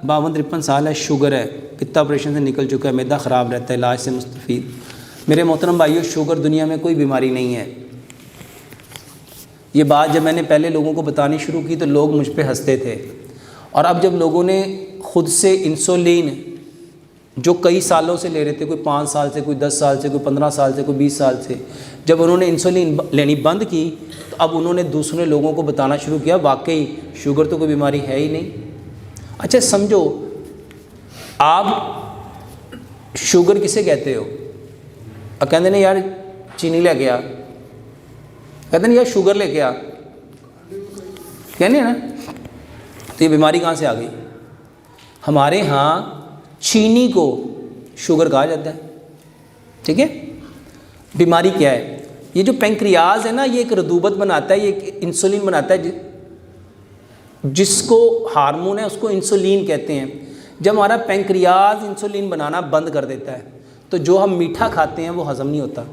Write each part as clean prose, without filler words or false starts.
52-53 साल है, शुगर है, पित्ता ऑपरेशन से निकल चुका है, मैदा ख़राब रहता है, इलाज से मुस्तफ़ीद। मेरे मोहतरम भाइयों, शुगर दुनिया में कोई बीमारी नहीं है। ये बात जब मैंने पहले लोगों को बतानी शुरू की तो लोग मुझ पे हंसते थे, और अब जब लोगों ने ख़ुद से इंसुलिन जो कई सालों से ले रहे थे, कोई 5 साल से, कोई 10 साल से, कोई 15 साल से, कोई 20 साल से, जब उन्होंने इंसुलिन लेनी बंद की तो अब उन्होंने दूसरे लोगों को बताना शुरू किया वाकई शुगर तो कोई बीमारी है ही नहीं। अच्छा समझो, आप शुगर किसे कहते हो? अब कहते नहीं यार चीनी लेके आ, कहते नहीं यार शुगर लेके आ, कहने ना, तो ये बीमारी कहाँ से आ गई? हमारे यहाँ चीनी को शुगर कहा जाता है, ठीक है। बीमारी क्या है? ये जो पेंक्रियाज है ना, ये एक रतूबत बनाता है, ये एक इंसुलिन बनाता है, जिसको हार्मोन है उसको इंसुलिन कहते हैं। जब हमारा पेंक्रियाज इंसुलिन बनाना बंद कर देता है तो जो हम मीठा खाते हैं वो हज़म नहीं होता।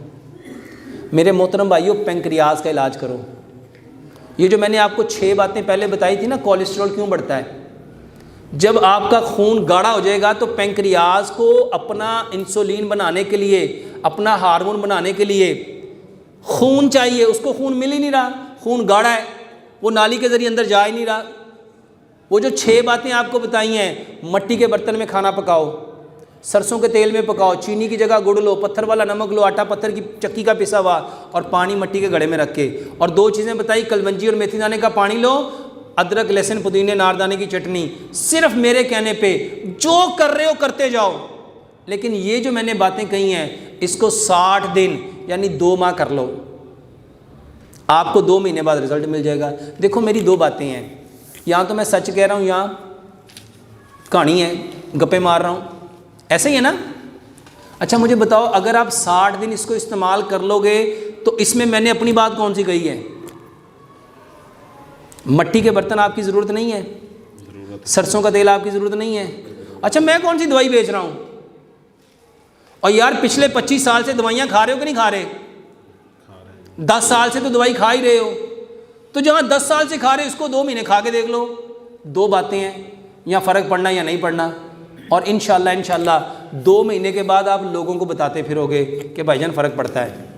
मेरे मोहतरम भाइयों, पेंक्रियाज का इलाज करो। ये जो मैंने आपको 6 बातें पहले बताई थी ना, कोलेस्ट्रॉल क्यों बढ़ता है? जब आपका खून गाढ़ा हो जाएगा तो पेंक्रियाज को अपना इंसुलिन बनाने के लिए, अपना हार्मोन बनाने के लिए खून चाहिए, उसको खून मिल ही नहीं रहा, खून गाढ़ा है, वो नाली के ज़रिए अंदर जा ही नहीं रहा। वो जो 6 बातें आपको बताई हैं, मट्टी के बर्तन में खाना पकाओ, सरसों के तेल में पकाओ, चीनी की जगह गुड़ लो, पत्थर वाला नमक लो, आटा पत्थर की चक्की का पिसा हुआ, और पानी मट्टी के घड़े में रख के, और 2 चीज़ें बताई, कलवंजी और मेथी दाने का पानी लो, अदरक लहसुन पुदीने नारदाने की चटनी। सिर्फ मेरे कहने पे जो कर रहे हो करते जाओ, लेकिन ये जो मैंने बातें कही हैं इसको 60 दिन यानी 2 माह कर लो, आपको 2 महीने बाद रिजल्ट मिल जाएगा। देखो मेरी 2 बातें हैं, यहाँ तो मैं सच कह रहा हूँ, यहाँ कहानी है, गप्पे मार रहा हूँ, ऐसे ही है ना। अच्छा मुझे बताओ, अगर आप 60 दिन इसको इस्तेमाल कर लोगे तो इसमें मैंने अपनी बात कौन सी कही है? मट्टी के बर्तन आपकी ज़रूरत नहीं है, सरसों का तेल आपकी ज़रूरत नहीं है। अच्छा मैं कौन सी दवाई बेच रहा हूँ? और यार पिछले 25 साल से दवाइयाँ खा रहे हो कि नहीं खा रहे? 10 साल से तो दवाई खा ही रहे हो, तो जहाँ 10 साल से खा रहे हो उसको 2 महीने खा के देख लो। 2 बातें हैं, या फ़र्क पड़ना या नहीं पड़ना। और इंशाल्लाह 2 महीने के बाद आप लोगों को बताते फिरोगे कि भाईजान फ़र्क पड़ता है।